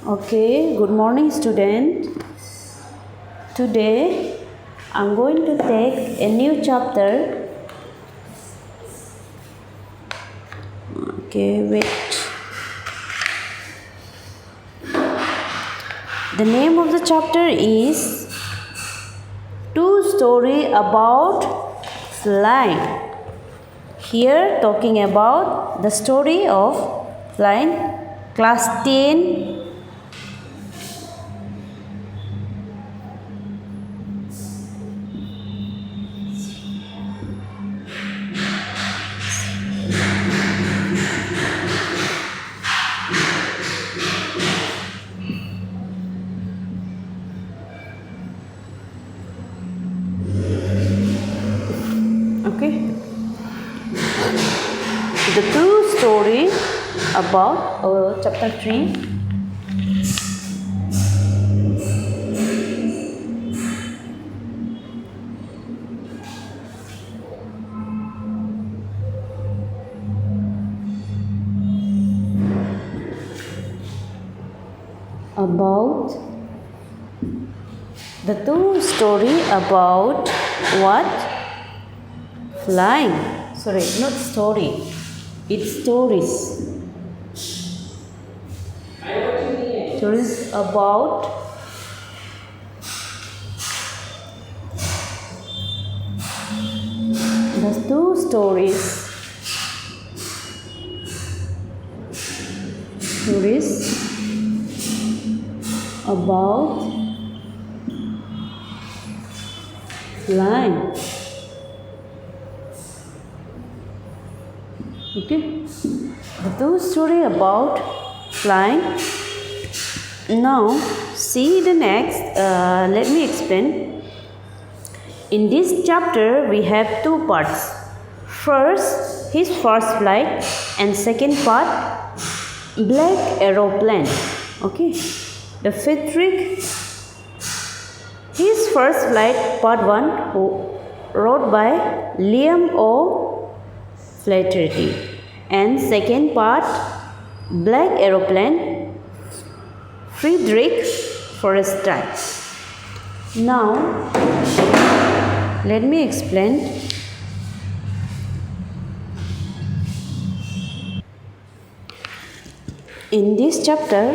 Okay, good morning student. Today I'm going to take a new chapter. Okay, wait. The name of the chapter is Two Story About Flying. Here talking about the story of flying, class 10. Okay, the true story about chapter 3. About the true story about what? Flying. Sorry, not story. It's stories. Stories about the two stories. Stories about flying. Okay, the two story about flying. Now see the next. Let me explain. In this chapter we have two parts. First, his first flight, and second part, black aeroplane. Okay, the Frederick. His first flight, part 1, wrote by Liam O. Flaherty, and second part, black aeroplane, Frederick Forrester. Now let me explain. In this chapter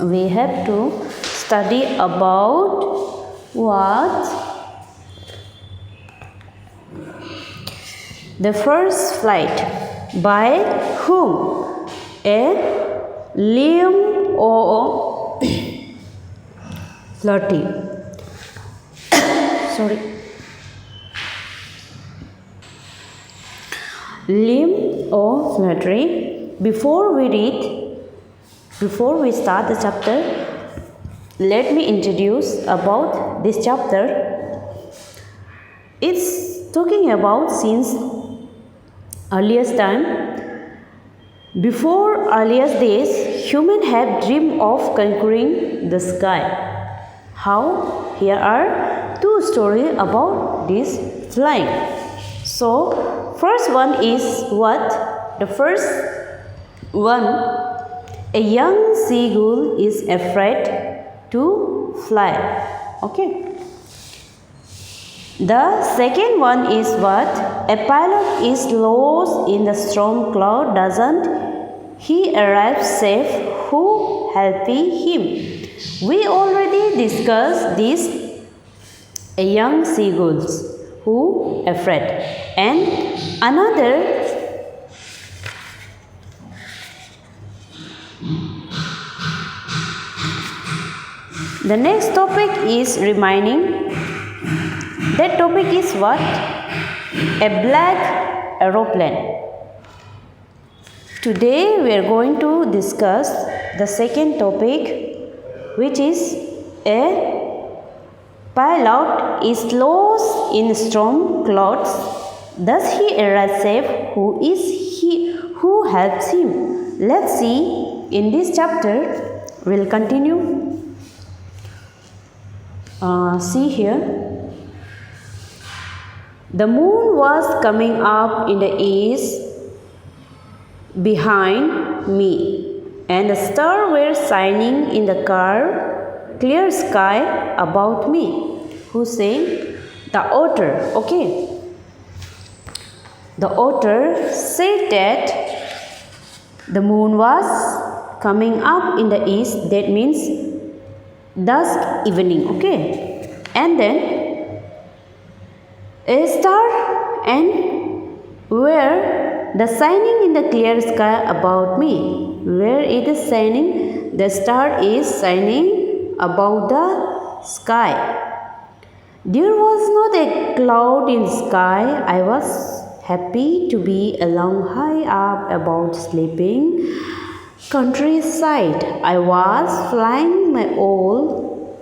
we have to study about what? The first flight. By whom? Liam O. Flaherty. Sorry. Liam O. Flaherty. Before we start the chapter, let me introduce about this chapter. It's talking about since earliest time. Before earliest days, humans have dreamed of conquering the sky. How? Here are two stories about this flying. So, first one is what? The first one, a young seagull is afraid to fly. Okay. The second one is what? A pilot is lost in the storm cloud, doesn't he arrive safe? Who helping him? We already discussed this. A young seagulls who afraid, and another the next topic is remaining. That topic is what? A black aeroplane. Today we are going to discuss the second topic, which is a pilot is lost in storm clouds. Does he arrive safe? Who is he? Who helps him? Let's see. In this chapter, we'll continue. See here. The moon was coming up in the east behind me. and the stars were shining in the clear sky about me. Who said? The author. Okay. The author said that the moon was coming up in the east. That means dusk evening. Okay. And then a star and where the shining in the clear sky about me. Where it is shining, the star is shining above the sky. There was not a cloud in the sky. I was happy to be along high up above the sleeping countryside. I was flying my old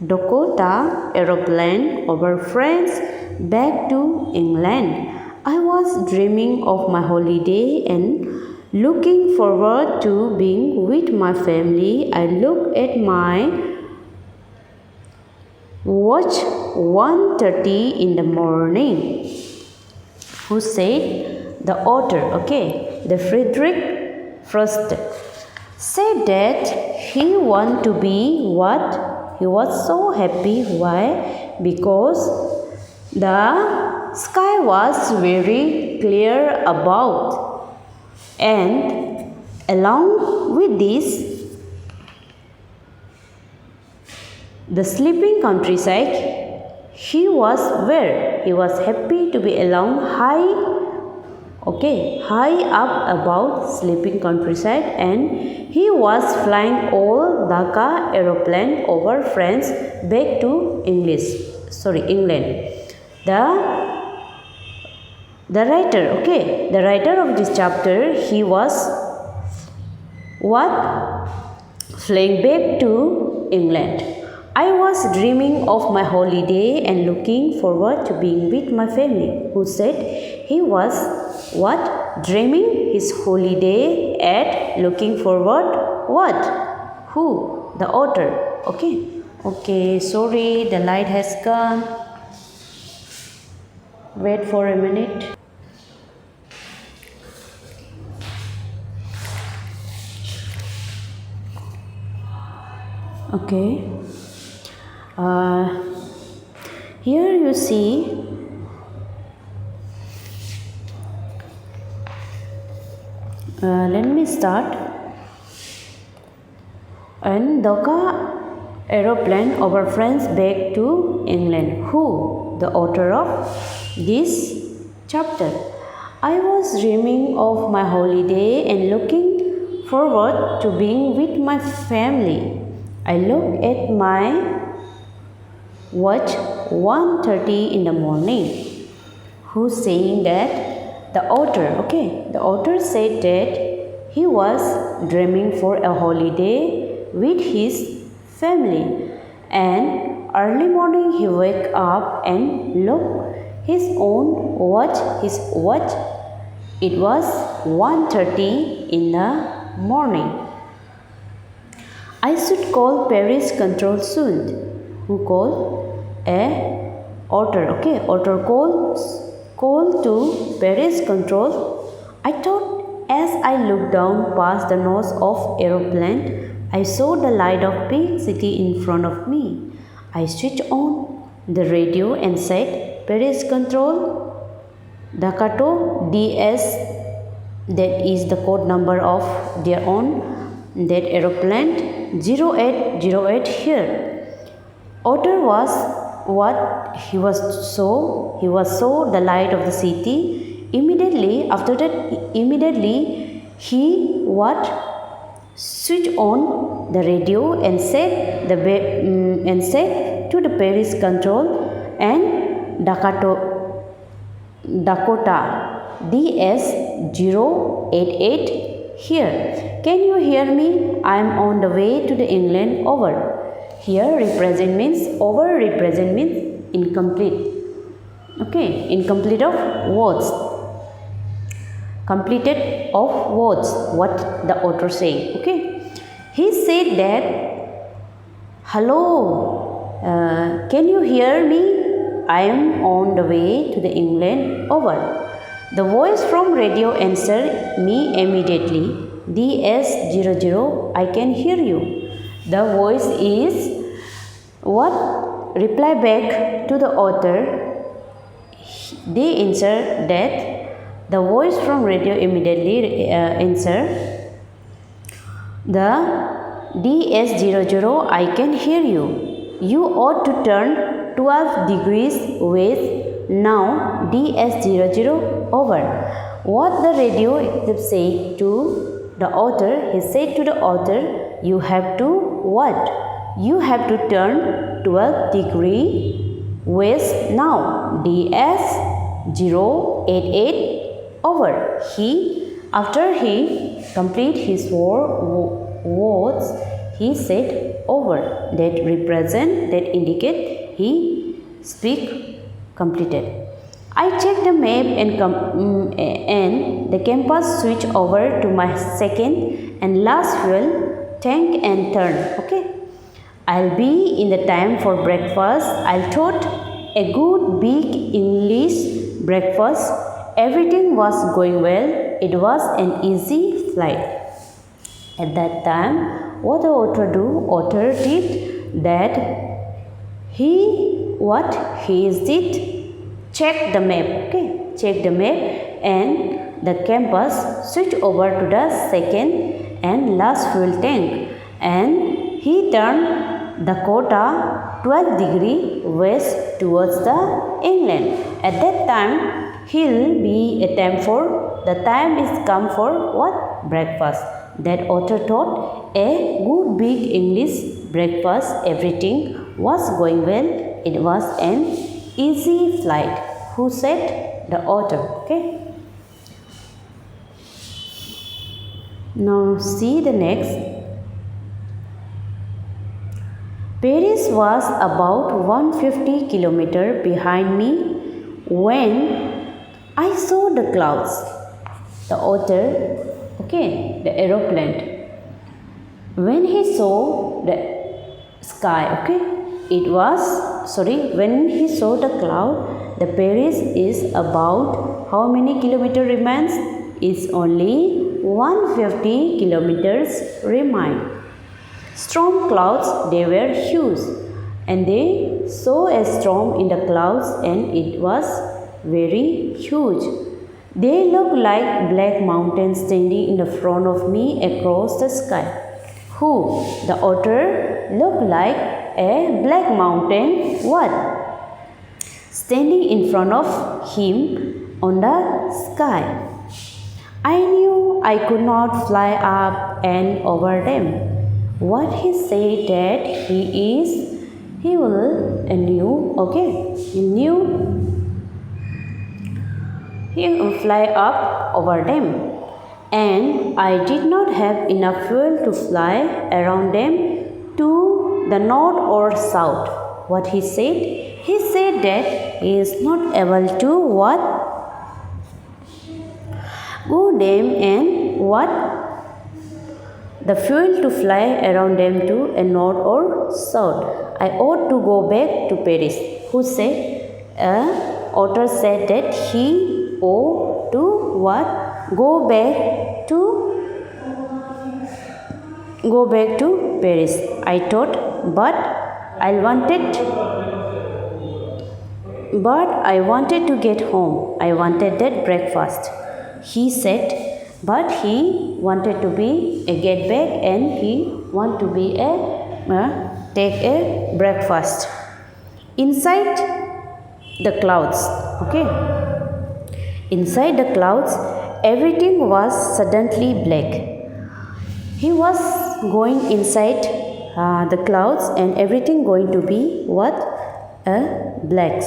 Dakota aeroplane over France back to England. I was dreaming of my holiday and looking forward to being with my family. I looked at my watch 1:30 in the morning. Who said? The author. Okay. The Frederick Frost said that he wanted to be what? He was so happy. Why? Because the sky was very clear above. And along with this, the sleeping countryside, he was where? He was happy to be along high up above sleeping countryside, and he was flying old Dhaka aeroplane over France back to England. The writer of this chapter, he was what? Flying back to England. I was dreaming of my holiday and looking forward to being with my family. Who said? He was what? Dreaming his holiday and looking forward what? Who? The author. Okay, sorry, the light has gone. Wait for a minute. Okay. Here you see let me start. And Dhaka aeroplane over France back to England. Who? The author of this chapter. I was dreaming of my holiday and looking forward to being with my family. I looked at my watch 1:30 in the morning. Who's saying that? The author. Okay, the author said that he was dreaming for a holiday with his family, and early morning he woke up and looked his own watch. It was 1:30 in the morning. I should call Paris control soon. Who called? Author. Okay, author call to Paris control. I thought as I looked down past the nose of aeroplane, I saw the light of big city in front of me. I switched on the radio and said, Paris control, Dakato DS, that is the code number of their own, that aeroplane 0808 here. Author was what? He saw the light of the city. Immediately after that, he what? Switched on the radio and said to the Paris control and Dakota DS088 here. Can you hear me? I am on the way to the England. Over. Here represent means over, represent means incomplete. Okay, incomplete of words. Completed of words, what the author saying. Okay, he said that, hello, can you hear me? I am on the way to the England. Over. The voice from radio answered me immediately. DS00, I can hear you. The voice is what? Reply back to the author. They answer that the voice from radio immediately answer the DS00, I can hear you. You ought to turn 12 degrees west now, DS00 over. What the radio said to the author, he said to the author, you have to what? You have to turn 12 degree west now, DS088 over. After he complete his words, he said over. That represent, that indicate he speak completed. I checked the map and the compass switch over to my second and last fuel tank and turn. Okay, I'll be in the time for breakfast. I thought a good big English breakfast. Everything was going well. It was an easy flight. At that time, what the author do? Author did that he did check the map. Okay, check the map and the compass switch over to the second and last fuel tank, and he turned the quota 12 degree west towards the England. At that time, he'll be a time for the time is come for what? Breakfast. That author thought a good big English breakfast. Everything was going well. It was an easy flight. Who said? The author. Okay. Now see the next. Paris was about 150 kilometers behind me when I saw the clouds. The author, okay, the aeroplane. When he saw the sky, okay, when he saw the cloud, the Paris is about how many kilometers remains? Is only 150 kilometers remain. Storm clouds, they were huge, and they saw a storm in the clouds, and it was very huge. They looked like black mountains standing in the front of me across the sky. Who? The author looked like a black mountain, what? Standing in front of him on the sky. I knew I could not fly up and over them. What he said that he will fly up over them, and I did not have enough fuel to fly around them to the north or south. What he said? He said that he is not able to what? Go them and what? The fuel to fly around them to a north or south. I ought to go back to Paris. Who said? Author said that he ought to what? Go back to Paris. I thought, but I wanted to get home. I wanted that breakfast. He said, but he wanted to be a get back, and he want to be take a breakfast inside the clouds. Okay, inside the clouds, everything was suddenly black. He was going inside the clouds, and everything going to be what? Black.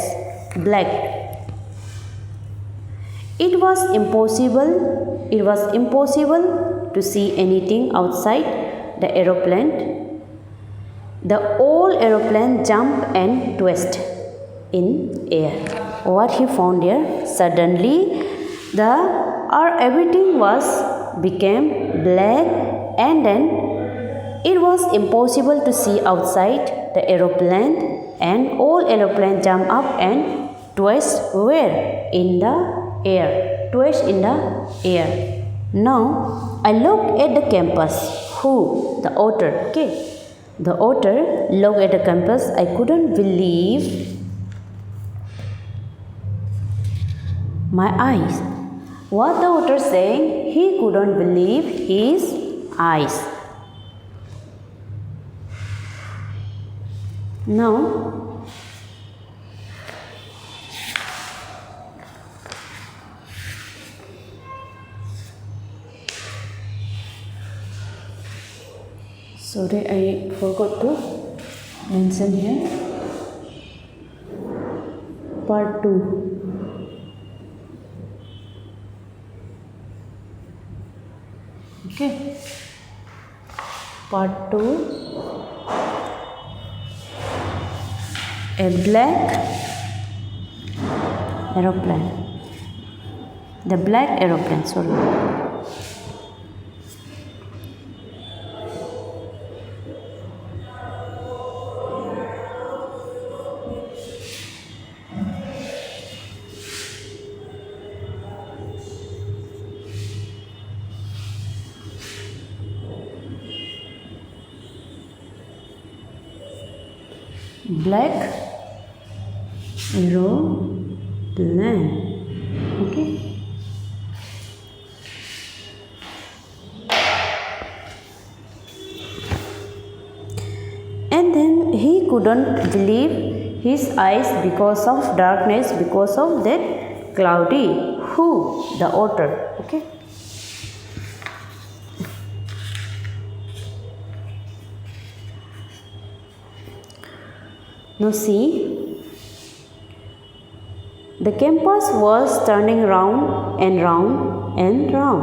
It was impossible to see anything outside the aeroplane. The whole aeroplane jumped and twisted in air. What he found there? Suddenly, everything became black, and then it was impossible to see outside the aeroplane, and all aeroplane jumped up and twist where? In the air. Twist in the air. Now, I looked at the campus. Who? The otter. Okay. The otter looked at the campus. I couldn't believe my eyes. What the otter saying? He couldn't believe his eyes. Now, sorry, I forgot to mention here. Part 2. Okay. Part 2. A black aeroplane. The black aeroplane, sorry. Black aeroplane. Okay. And then he couldn't believe his eyes because of darkness, because of that cloudy. Who? The otter. Okay. Now see, the campus was turning round and round and round.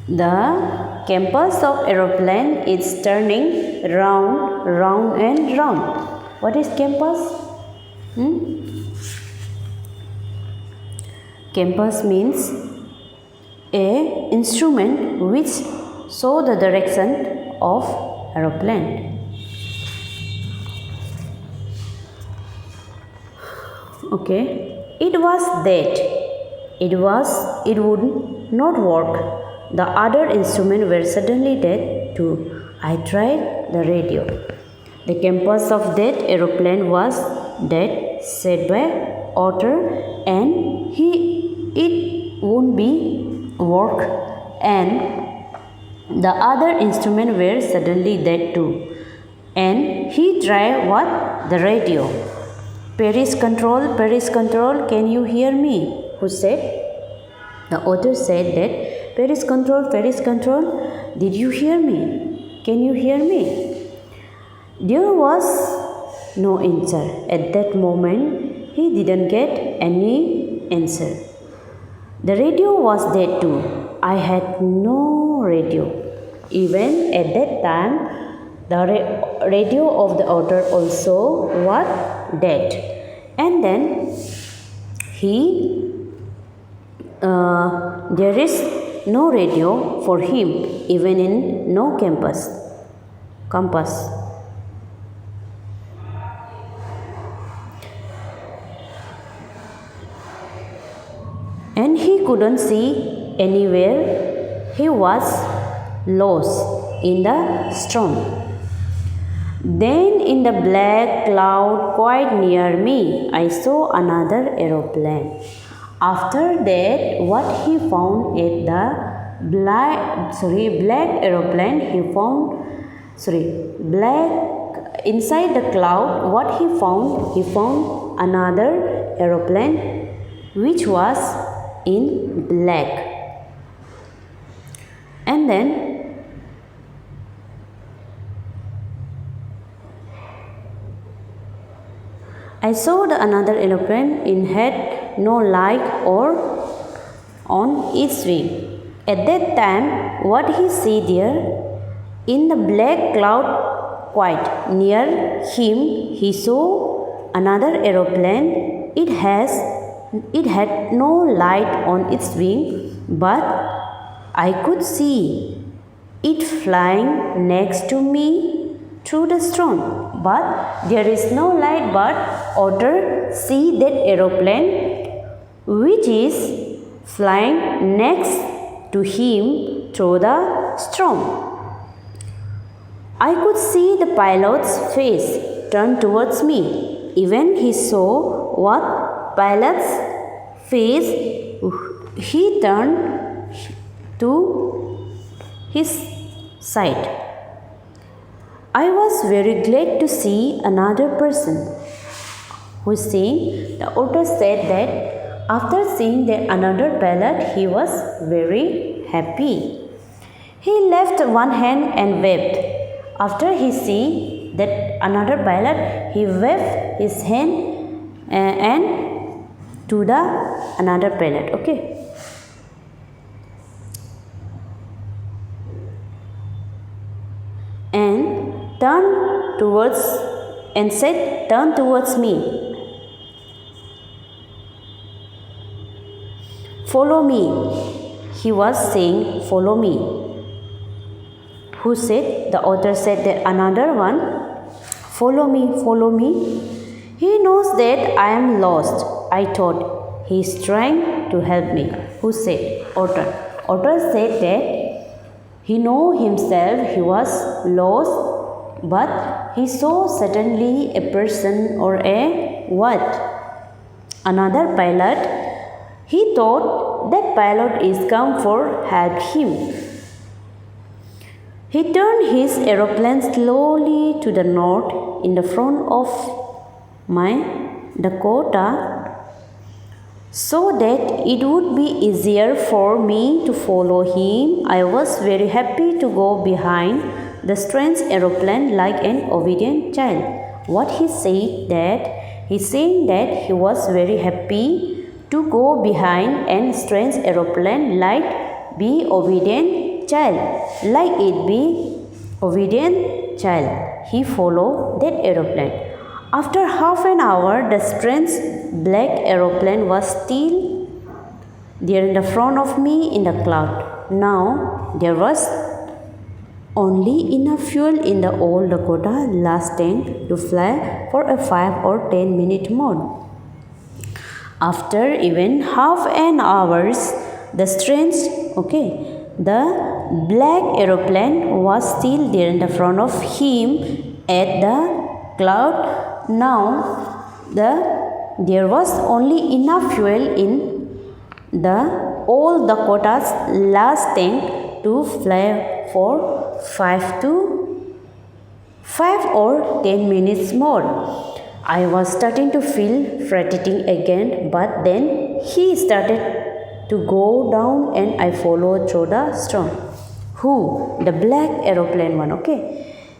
The campus of aeroplane is turning round and round. What is campus? Campus means a instrument which show the direction of aeroplane. Okay, it was that it would not work. The other instruments were suddenly dead too. I tried the radio. The compass of that aeroplane was dead, said by Otter, and it won't be work. And the other instruments were suddenly dead too. And he tried what? The radio. Paris control, can you hear me? Who said? The Otter said that, Paris control, did you hear me? Can you hear me? There was no answer. At that moment, he didn't get any answer. The radio was dead too. I had no radio. Even at that time, the radio of the Otter also was dead. And then there is no radio for him, even in no compass. And he couldn't see anywhere. He was lost in the storm. Then in the black cloud quite near me, I saw another aeroplane. After that, what he found at the black aeroplane, inside the cloud, what he found another aeroplane which was in black. And then I saw another aeroplane. It had no light or on its wing. At that time, what he see there, in the black cloud quite near him, he saw another aeroplane. It had no light on its wing, but I could see it flying next to me through the storm. But there is no light, but Otter see that aeroplane which is flying next to him through the storm. I could see the pilot's face turn towards me. Even he saw what pilot's face, he turned to his side. I was very glad to see another person. Who is saying? The author said that after seeing that another pilot, he was very happy. He left one hand and waved. After he see that another pilot, he waved his hand and to the another pilot. Okay. And turned towards and said, "Turn towards me. Follow me." He was saying, "Follow me." Who said? The author said that another one, "Follow me, follow me." He knows that I am lost. I thought he is trying to help me. Who said? Author. Author said that he know himself he was lost, but he saw suddenly a person or a what? Another pilot. He thought that pilot is come for help him. He turned his aeroplane slowly to the north in the front of my Dakota so that it would be easier for me to follow him. I was very happy to go behind the strange aeroplane like an obedient child. What he said that? He said that he was very happy to go behind an strange aeroplane like be obedient child. Like it be obedient child. He followed that aeroplane. After half an hour, the strange black aeroplane was still there in the front of me in the cloud. Now there was only enough fuel in the old Dakota last tank to fly for a 5 or 10 minute more. After even half an hour, the black aeroplane was still there in the front of him at the cloud. Now there was only enough fuel in the old Dakota's last tank to fly for 5 or 10 minutes more. I was starting to feel fatiguing again, but then he started to go down and I followed through the storm. Who? The black aeroplane one. Okay.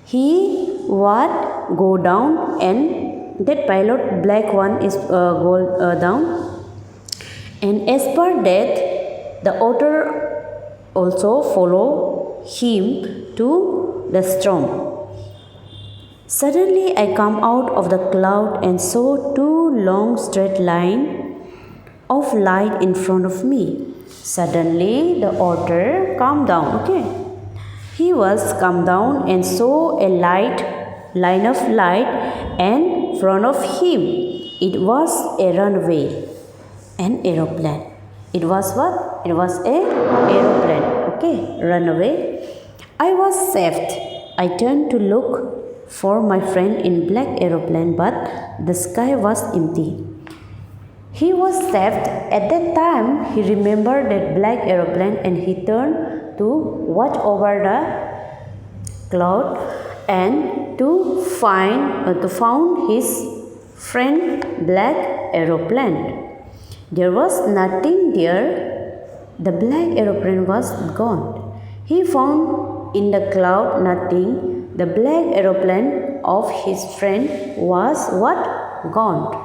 He would go down and that pilot black one is go down. And as per that, the author also follow him to the storm. Suddenly I come out of the cloud and saw 2 long straight lines of light in front of me. Suddenly the author calmed down. Okay. He was calmed down and saw a line of light in front of him. It was a runway, an aeroplane. It was what? It was a aeroplane. Okay, runaway. I was saved. I turned to look for my friend in black aeroplane, but the sky was empty. He was saved. At that time, he remembered that black aeroplane and he turned to watch over the cloud and to found his friend black aeroplane. There was nothing there. The black aeroplane was gone. He found in the cloud nothing. The black aeroplane of his friend was what? Gone.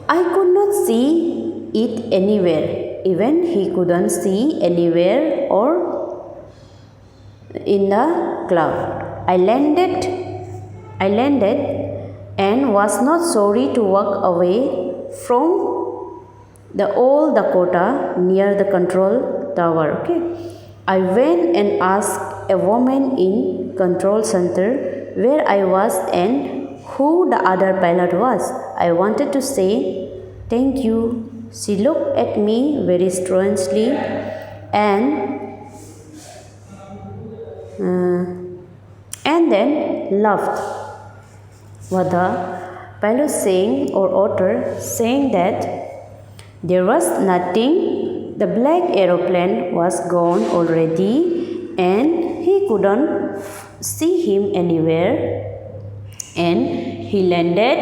I could not see it anywhere. Even he couldn't see anywhere or in the cloud. I landed and was not sorry to walk away from the old Dakota near the control tower. Okay. I went and asked a woman in control center where I was and who the other pilot was. I wanted to say thank you. She looked at me very strangely and then laughed. What the pilot saying or author saying that there was nothing, the black aeroplane was gone already and he couldn't see him anywhere, and he landed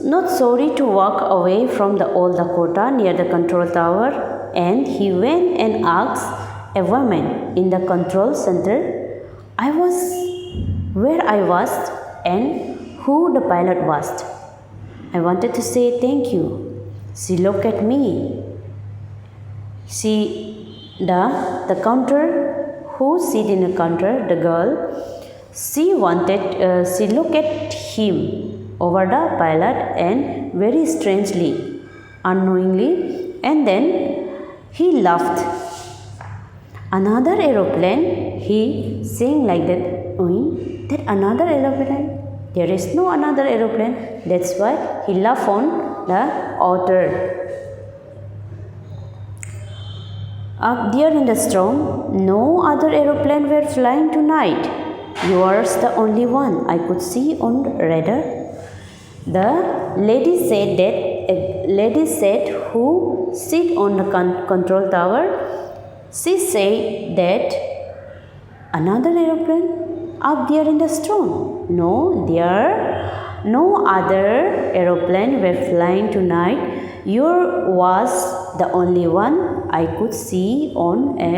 not sorry to walk away from the old Dakota near the control tower, and he went and asked a woman in the control center where I was and who the pilot was. I wanted to say thank you. She looked at me. The counter, who sit in the counter, the girl, she looked at him over the pilot and very strangely, unknowingly, and then he laughed. Another aeroplane, he saying like that, that another aeroplane, there is no another aeroplane, that's why he laughed on the author. Up there in the storm, no other aeroplane were flying tonight. Yours the only one I could see on the radar. The lady said who sit on the control tower, she said that another aeroplane up there in the storm. No other aeroplane were flying tonight. Yours was the only one I could see on a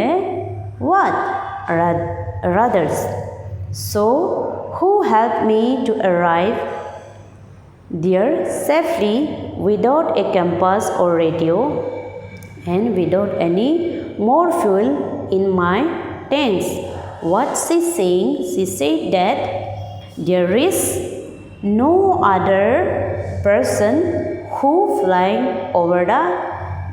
radars. So who helped me to arrive there safely without a compass or radio and without any more fuel in my tanks? What she's saying, she said that there is no other person who flying over the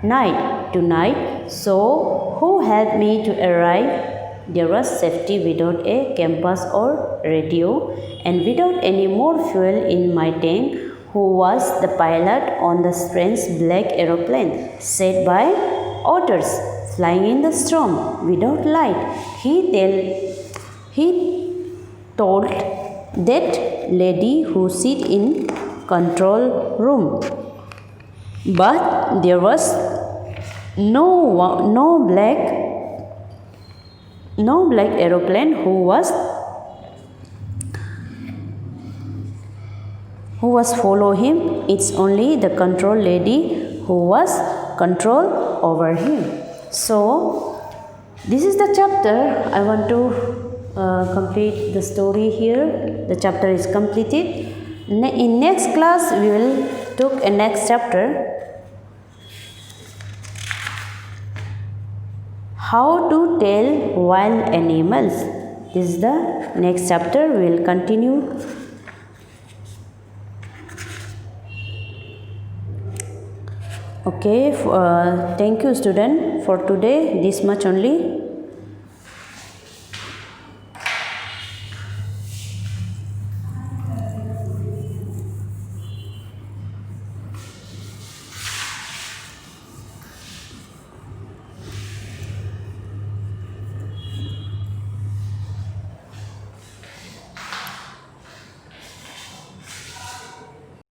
night tonight, so who helped me to arrive there was safety without a compass or radio and without any more fuel in my tank. Who was the pilot on the strange black aeroplane said by otters flying in the storm without light? He told that lady who sit in control room, but there was no black aeroplane who was follow him. It's only the control lady who was control over him. So this is the chapter. I want to complete the story here. The chapter is completed. In next class we will take a next chapter. How to tell wild animals. This is the next chapter. We will continue. Okay, thank you student. For today this much only.